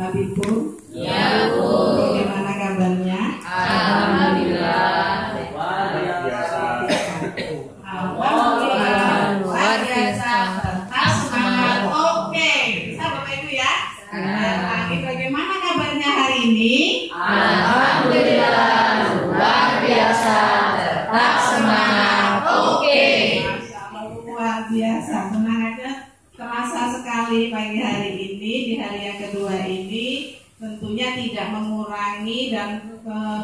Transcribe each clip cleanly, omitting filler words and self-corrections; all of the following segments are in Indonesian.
Pak Bibu. Ya, Bu. Bagaimana kabarnya? Alhamdulillah. Luar biasa. Alhamdulillah. Luar biasa. Tetap semangat. Oke, bisa Bapak Ibu ya? Lagi bagaimana kabarnya hari ini? Alhamdulillah. Luar biasa. Tetap semangat. Oke. Masya Allah, luar biasa. Semangatnya terasa sekali pagi hari ini, di hari yang kedua ini. Tentunya tidak mengurangi dan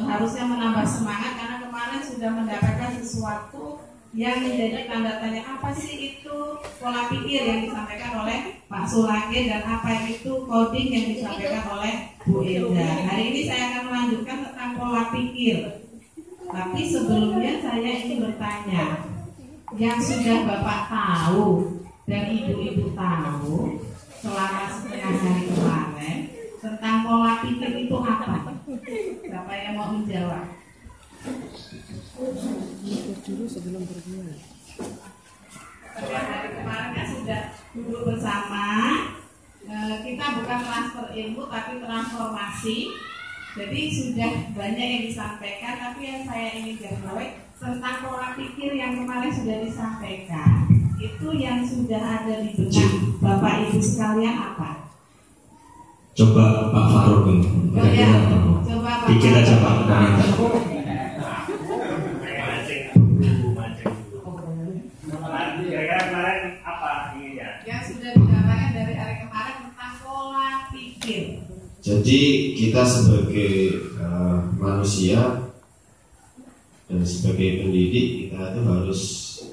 harusnya menambah semangat karena kemarin sudah mendapatkan sesuatu yang menjadi tanda tanya apa sih itu pola pikir yang disampaikan oleh Pak Sulaki dan apa itu coding yang disampaikan oleh Bu Eda. Hari ini saya akan melanjutkan tentang pola pikir. Tapi sebelumnya saya ingin bertanya, yang sudah Bapak tahu dan Ibu-Ibu tahu selama setengah hari kemarin tentang pola pikir itu apa? Siapa yang mau menjawab? Dulu sebelum berbulan. Hari kemarin kan sudah duduk bersama. Kita bukan transfer ilmu tapi transformasi. Jadi sudah banyak yang disampaikan, tapi yang saya ingin garis tentang pola pikir yang kemarin sudah disampaikan. Itu yang sudah ada di benak Bapak Ibu sekalian apa? Coba Pak Faruk ini. Coba Pak Dikit aja Pak. Kira-kira kemarin apa ininya? Yang sudah didapatkan dari hari kemarin tentang pola pikir. Jadi kita sebagai manusia dan sebagai pendidik kita itu harus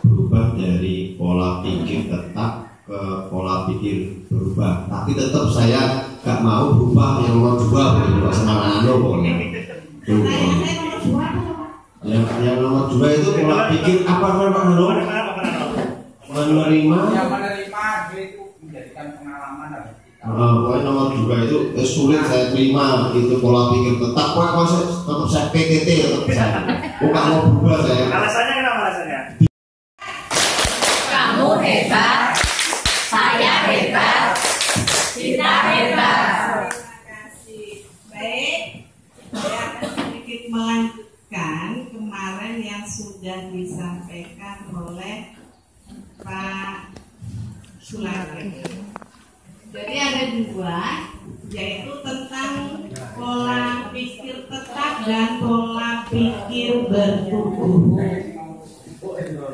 berubah dari pola pikir tetap ke pola pikir berubah. Tapi tetap saya gak mau berubah yang nomor 2 bukan sama anu pokoknya. Yang nomor 2 itu pola pikir apa namanya Pak? Menerima. Yang menerima itu menjadikan pengalaman dari kita. Pokoknya nomor 2 itu sulit saya terima itu pola pikir tetap. Pokoknya tetap saya PTT tetap saya. Bukan mau berubah saya. Alasannya kenapa alasannya? Kamu hebat. Saya hebat. Kita hebat. Terima kasih. Baik, saya akan sedikit melanjutkan kemarin yang sudah disampaikan oleh Pak Sulaki. Jadi ada 2, yaitu tentang pola pikir tetap dan pola pikir bertumbuh.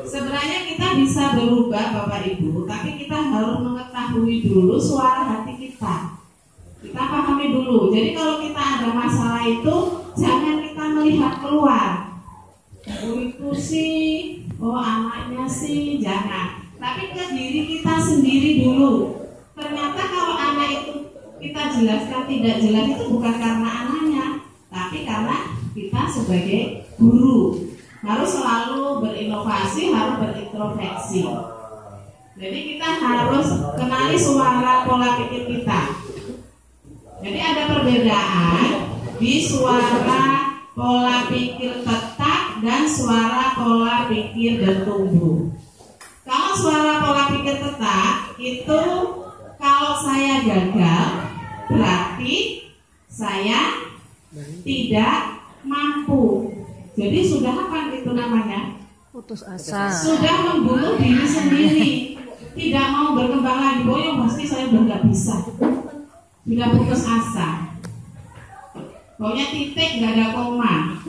Sebenarnya kita bisa berubah Bapak Ibu, tapi kita harus mengetahui dulu suara hati kita. Kita pahami dulu. Jadi kalau kita ada masalah itu jangan kita melihat keluar. Oh itu sih, oh anaknya sih, jangan. Tapi ke diri kita sendiri dulu. Ternyata kalau anak itu kita jelaskan tidak jelas itu bukan karena anaknya, tapi karena kita sebagai guru harus selalu berinovasi, harus berintrospeksi. Jadi kita harus kenali suara pola pikir kita. Jadi ada perbedaan di suara pola pikir tetap dan suara pola pikir bertumbuh. Kalau suara pola pikir tetap itu kalau saya gagal berarti saya tidak mampu. Jadi sudah apa itu namanya? Putus asa. Sudah membunuh diri sendiri. Tidak mau berkembang lagi. Oh ya pasti saya udah nggak bisa. Sudah putus asa. Pokoknya titik nggak ada koma.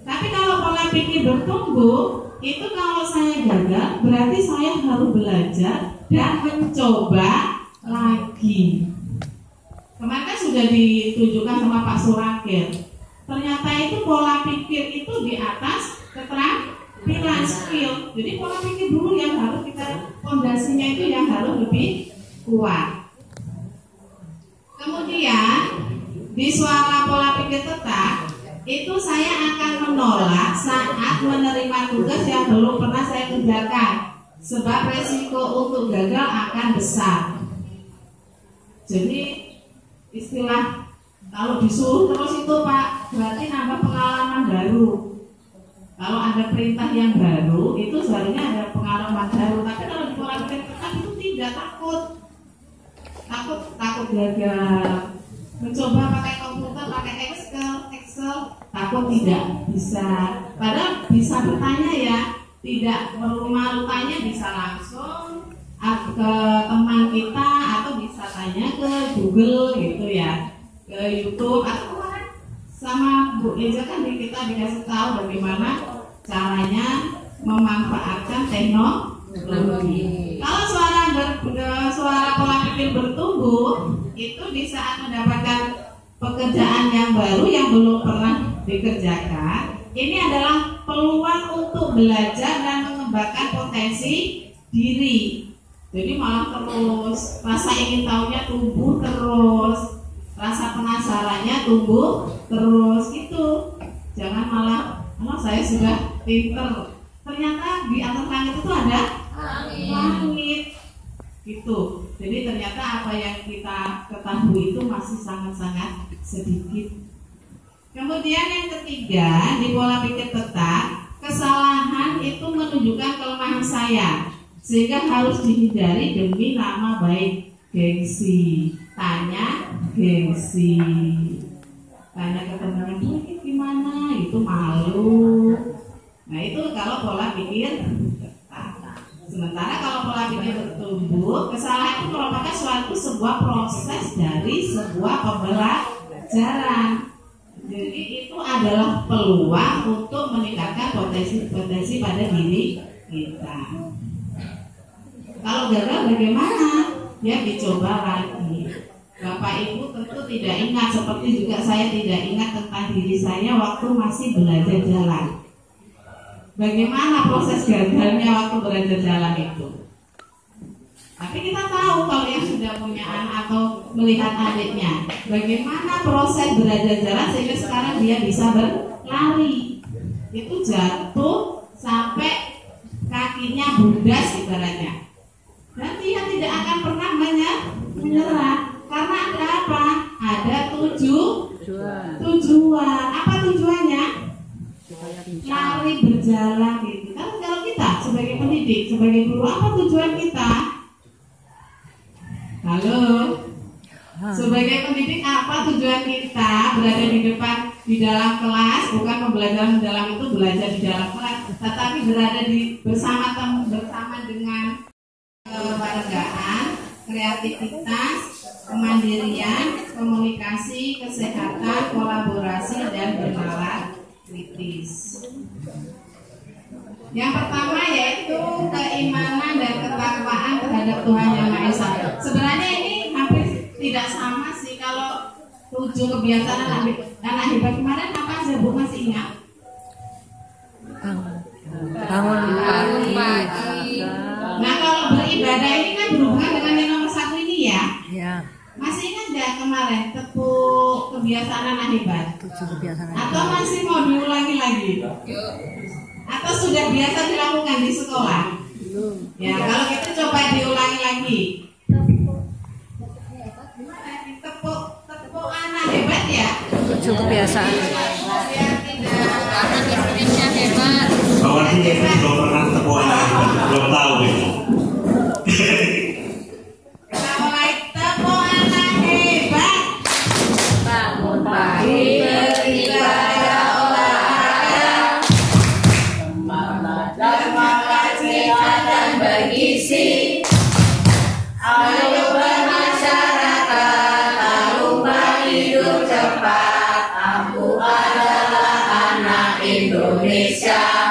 Tapi kalau pola pikir bertumbuh itu kalau saya gagal berarti saya harus belajar dan mencoba lagi. Kemarin kan sudah ditunjukkan sama Pak Surakir. Ternyata itu pola pikir itu di atas keterampilan skill. Jadi pola pikir dulu yang harus kita fondasinya itu yang harus lebih kuat. Kemudian di suara pola pikir tetap itu saya akan menolak saat menerima tugas yang belum pernah saya kerjakan, sebab resiko untuk gagal akan besar. Jadi istilah kalau disuruh terus itu Pak berarti nambah pengalaman baru. Kalau ada perintah yang baru itu seharusnya ada pengalaman baru. Tapi kalau di pola pikir tetap itu tidak takut gagal. tidak bisa, padahal bisa bertanya ya, tidak perlu malu tanya, bisa langsung ke teman kita atau bisa tanya ke Google gitu ya, ke YouTube atau kemarin sama Bu Eja kan kita dikasih tahu bagaimana caranya memanfaatkan teknologi. Kalau suara pola pikir bertumbuh itu di saat mendapatkan pekerjaan yang baru yang belum pernah dikerjakan, ini adalah peluang untuk belajar dan mengembangkan potensi diri. Jadi malah terus rasa ingin tahunya tumbuh terus, rasa penasarannya tumbuh terus gitu. Jangan malah, saya sudah pinter, ternyata di atas langit itu ada langit gitu. Jadi ternyata apa yang kita ketahui itu masih sangat-sangat sedikit. Kemudian yang ketiga, di pola pikir tetap, kesalahan itu menunjukkan kelemahan saya, sehingga harus dihindari demi nama baik. Gengsi, tanya gengsi, tanya ke teman ini gimana, itu malu. Nah itu kalau pola pikir tetap. Sementara kalau pola pikir bertumbuh, kesalahan itu merupakan sebuah proses dari sebuah pembelajaran. Jadi itu adalah peluang untuk meningkatkan potensi pada diri kita. Kalau gagal bagaimana? Ya dicoba lagi. Bapak Ibu tentu tidak ingat, seperti juga saya tidak ingat tentang diri saya waktu masih belajar jalan. Bagaimana proses gagalnya waktu belajar jalan itu? Tapi kita tahu kalau yang sudah punya anak atau melihat adiknya, bagaimana proses belajar jalan sehingga sekarang dia bisa berlari. Itu jatuh sampai kakinya bundas ibaratnya. Dan dia tidak akan pernah menyerah. Karena ada apa? Ada tujuan. Apa tujuannya? Lari berjalan gitu. Kan kalau kita sebagai pendidik, sebagai guru, apa tujuan kita? Halo, sebagai pendidik apa tujuan kita berada di depan di dalam kelas? Bukan pembelajaran mendalam itu belajar di dalam kelas, tetapi berada bersama dengan kewargaan, kreativitas, kemandirian, komunikasi, kesehatan, kolaborasi, dan bernalar kritis. Yang pertama yaitu keimanan dan ketakwaan terhadap Tuhan Yang Maha Esa. Sebenarnya ini hampir tidak sama sih. Kalau 7 kebiasaan anak hebat kemarin apa aja Bu masih ingat? Bangun pagi. Nah kalau beribadah ini kan berhubungan dengan yang nomor 1 ini ya. Ya. Masih ingat nggak kemarin tepuk kebiasaan anak hebat? 7 kebiasaan. Atau masih mau diulangi lagi? Atau sudah biasa dilakukan di sekolah? Belum. Ya, kalau kita coba diulangi lagi. Tepuk anak hebat ya. 7 kebiasaan. Biar tidak Anak Indonesia hebat. Bahwa dia belum pernah tepuk anak hebat, belum tahu ini. mulai tepuk anak hebat. Bangun pagi beribadah olahraga, semangat sehat dan bergizi. Ayo bermasyarakat, tak lupa hidup cepat. Aku adalah anak Indonesia.